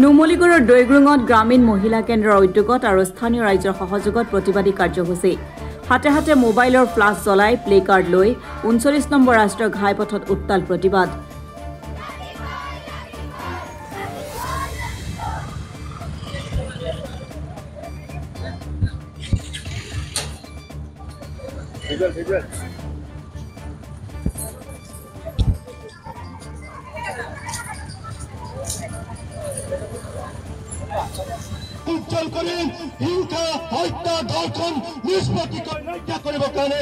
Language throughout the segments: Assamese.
নুমলীগড়ৰ দৈগ্ৰুঙত গ্ৰামীণ মহিলা কেন্দ্ৰৰ উদ্যোগত আৰু স্থানীয় ৰাইজৰ সহযোগত প্ৰতিবাদী কাৰ্যসূচী হাতে হাতে মোবাইলৰ ফ্লাছ জ্বলাই প্লে কাৰ্ড লৈ 39 নম্বৰ ৰাষ্ট্ৰীয় ঘাইপথত উত্তাল প্ৰতিবাদ উজ্জ্বল কৰি হিংসা হত্যা ধৰ্ষণ নিষ্পত্তি ৰক্ষা কৰিবৰ কাৰণে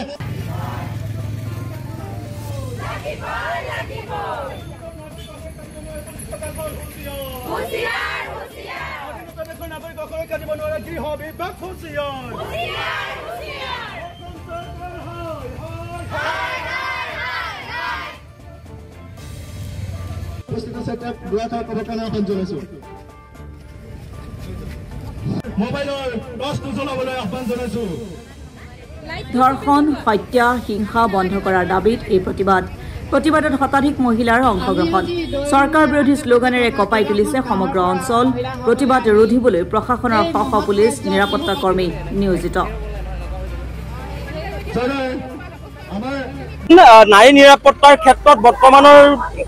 ধৰ্ষণ হত্যা হিংসা বন্ধ কৰাৰ দাবীত এই প্ৰতিবাদত শতাধিক মহিলাৰ অংশগ্ৰহণ চৰকাৰ বিৰোধী শ্লোগানেৰে কঁপাই তুলিছে সমগ্ৰ অঞ্চল প্ৰতিবাদ ৰোধিবলৈ প্ৰশাসনৰ শ পুলিচ নিৰাপত্তা কৰ্মী নিয়োজিত নাৰী নিৰাপত্তাৰ ক্ষেত্ৰত বৰ্তমানৰ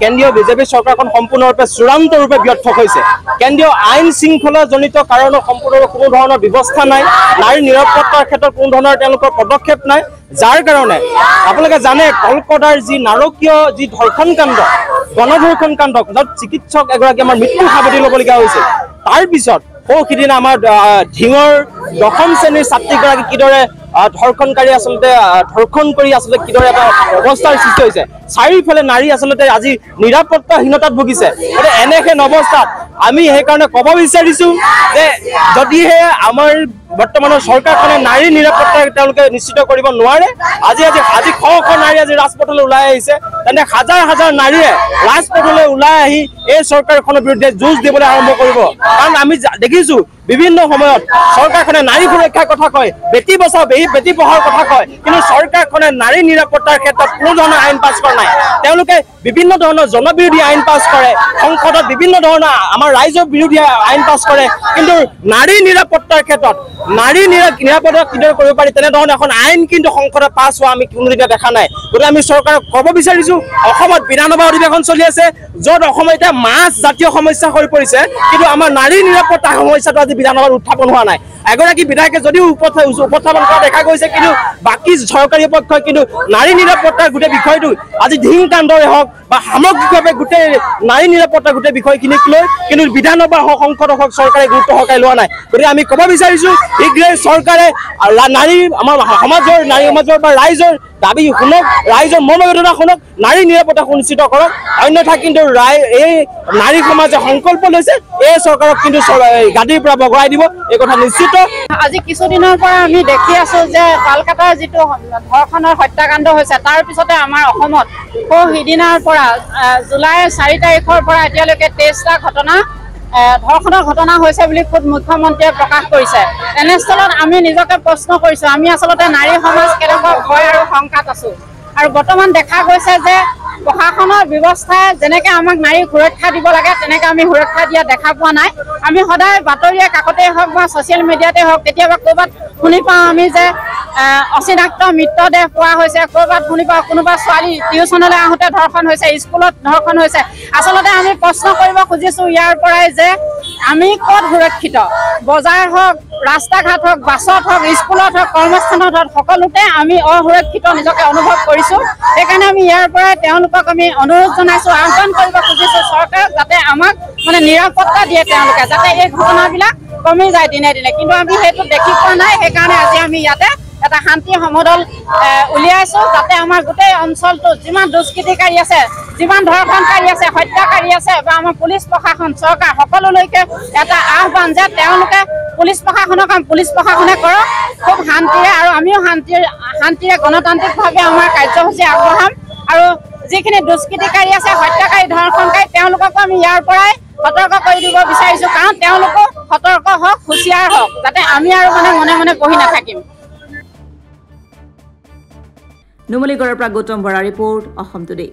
কেন্দ্ৰীয় বিজেপি চৰকাৰখন সম্পূৰ্ণৰূপে চূড়ান্তৰূপে ব্যৰ্থ হৈছে কেন্দ্ৰীয় আইন শৃংখলাজনিত কাৰণত সম্পূৰ্ণৰূপে কোনো ধৰণৰ ব্যৱস্থা নাই নাৰী নিৰাপত্তাৰ ক্ষেত্ৰত কোনো ধৰণৰ তেওঁলোকৰ পদক্ষেপ নাই যাৰ কাৰণে আপোনালোকে জানে কলকাতাৰ যি নাৰকীয় যি ধৰ্ষণ কাণ্ড গণধৰ্ষণ কাণ্ড য'ত চিকিৎসক এগৰাকী আমাৰ মৃত্যু সাৱটি ল'বলগীয়া হৈছিল তাৰ পিছত সিদিনা আমাৰ ঢিঙৰ 10ম শ্ৰেণীৰ ছাত্ৰীগৰাকী কিদৰে ধৰ্ষণকাৰী আচলতে ধৰ্ষণ কৰি আচলতে কিদৰে এটা অৱস্থাৰ সৃষ্টি হৈছে চাৰিওফালে নাৰী আচলতে আজি নিৰাপত্তাহীনতাত ভুগিছে গতিকে এনেহেন অৱস্থাত আমি সেইকাৰণে ক'ব বিচাৰিছোঁ যে যদিহে আমাৰ বৰ্তমানৰ চৰকাৰখনে নাৰী নিৰাপত্তা তেওঁলোকে নিশ্চিত কৰিব নোৱাৰে আজি শ নাৰী আজি ৰাজপথলৈ ওলাই আহিছে তেনে হাজাৰ হাজাৰ নাৰীয়ে ৰাজপথলৈ ওলাই আহি এই চৰকাৰখনৰ বিৰুদ্ধে যুঁজ দিবলৈ আৰম্ভ কৰিব কাৰণ আমি দেখিছোঁ বিভিন্ন সময়ত চৰকাৰখনে নাৰী সুৰক্ষাৰ কথা কয় বেটি বচাও বেটি পঢ়াৰ কথা কয় কিন্তু চৰকাৰখনে নাৰী নিৰাপত্তাৰ ক্ষেত্ৰত কোনো ধৰণৰ আইন পাছ কৰা নাই তেওঁলোকে বিভিন্ন ধৰণৰ জনবিৰোধী আইন পাছ কৰে সংসদত বিভিন্ন ধৰণৰ আমাৰ ৰাইজৰ বিৰোধী আইন পাছ কৰে কিন্তু নাৰী নিৰাপত্তাৰ ক্ষেত্ৰত নাৰী নিৰাপত্তা কিদৰে কৰিব পাৰি তেনেধৰণৰ এখন আইন কিন্তু সংসদত পাছ হোৱা আমি কোনোদিনে দেখা নাই গতিকে আমি চৰকাৰক ক'ব বিচাৰিছোঁ অসমত বিধানসভা অধিৱেশন চলি আছে য'ত অসমত এতিয়া মাছ জাতীয় সমস্যা হৈ পৰিছে কিন্তু আমাৰ নাৰী নিৰাপত্তা সমস্যাটো আজি বিধানসভাত উত্থাপন হোৱা নাই এগৰাকী বিধায়কে যদিও উপস্থাপন কৰা দেখা গৈছে কিন্তু বাকী চৰকাৰী পক্ষই কিন্তু নাৰী নিৰাপত্তাৰ গোটেই বিষয়টো আজি ধিং কাণ্ডৰে হওক বা সামগ্ৰিকভাৱে গোটেই নাৰী নিৰাপত্তাৰ গোটেই বিষয়খিনিক লৈ কিন্তু বিধানসভা হওক সংসদত হওক চৰকাৰে গুৰুত্ব সহকাৰে লোৱা নাই গতিকে আমি ক'ব বিচাৰিছোঁ শীঘ্ৰে চৰকাৰে আমাৰ নাৰী সমাজৰ বা ৰাইজৰ দাবী শুনক ৰাইজৰ মনোবেদনা শুনক নাৰী নিৰাপত্তা সুনিশ্চিত কৰক অন্যথা কিন্তু এই নাৰী সমাজে সংকল্প লৈছে এই চৰকাৰক কিন্তু গাদীৰ পৰা বগৰাই দিব এই কথা নিশ্চিত আজি কিছুদিনৰ পৰা আমি দেখি আছো যে কলকাতাৰ যিটো ধৰ্ষণৰ হত্যাকাণ্ড হৈছে তাৰ পিছতে আমাৰ অসমত সিদিনাৰ পৰা জুলাই 4 তাৰিখৰ পৰা এতিয়ালৈকে 23টা ধৰ্ষণৰ ঘটনা হৈছে বুলি খুদ মুখ্যমন্ত্ৰীয়ে প্ৰকাশ কৰিছে এনেস্থলত আমি নিজকে প্ৰশ্ন কৰিছো আমি আচলতে নাৰী সমাজ কেনেকুৱা ভয় আৰু শংকাত আছো আৰু বৰ্তমান দেখা গৈছে যে প্ৰশাসনৰ ব্যৱস্থাই যেনেকৈ আমাক নাৰীক সুৰক্ষা দিব লাগে তেনেকৈ আমি সুৰক্ষা দিয়া দেখা পোৱা নাই আমি সদায় বাতৰিয়ে কাকতে হওক বা ছ'চিয়েল মিডিয়াতে হওক কেতিয়াবা ক'ৰবাত শুনি পাওঁ আমি যে অচিনাক্ত মৃতদেহ পোৱা হৈছে ক'ৰবাত শুনি পাওঁ কোনোবা ছোৱালী টিউচনলৈ আহোঁতে ধৰ্ষণ হৈছে স্কুলত ধৰ্ষণ হৈছে আচলতে আমি প্ৰশ্ন কৰিব খুজিছোঁ ইয়াৰ পৰাই যে আমি ক'ত সুৰক্ষিত বজাৰ হওক ৰাস্তা ঘাট হওক বাছত হওক স্কুলত হওক কৰ্মস্থানত হওক সকলোতে আমি অসুৰক্ষিত নিজকে অনুভৱ কৰিছোঁ সেইকাৰণে আমি ইয়াৰ পৰাই তেওঁলোকক আমি অনুৰোধ জনাইছোঁ আহ্বান কৰিব খুজিছোঁ চৰকাৰক যাতে আমাক নিৰাপত্তা দিয়ে তেওঁলোকে যাতে এই ঘটনাবিলাক কমি যায় দিনে দিনে কিন্তু আমি সেইটো দেখি পোৱা নাই সেইকাৰণে আজি আমি ইয়াতে এটা শান্তি সমদল উলিয়াইছোঁ যাতে আমাৰ গোটেই অঞ্চলটোত যিমান দুষ্কৃতিকাৰী আছে যিমান ধৰ্ষণকাৰী আছে হত্যাকাৰী আছে বা আমাৰ পুলিচ প্ৰশাসন চৰকাৰ সকলোলৈকে এটা আহ্বান যে তেওঁলোকে পুলিচ প্ৰশাসনৰ কাম পুলিচ প্ৰশাসনে কৰক খুব শান্তিৰে আৰু আমিও শান্তিৰে গণতান্ত্ৰিকভাৱে আমাৰ কাৰ্যসূচী আগবঢ়াম আৰু যিখিনি দুষ্কৃতিকাৰী আছে হত্যাকাৰী ধৰ্ষণকাৰী তেওঁলোককো আমি ইয়াৰ পৰাই সতৰ্ক কৰি দিব বিচাৰিছোঁ কাৰণ তেওঁলোকো সতৰ্ক হওক হুঁচিয়াৰ হওক যাতে আমি আৰু মনে মনে বহি নাথাকিম নুমলীগড়ৰ পৰা গৌতম বৰা ৰিপৰ্ট অসম টুডে।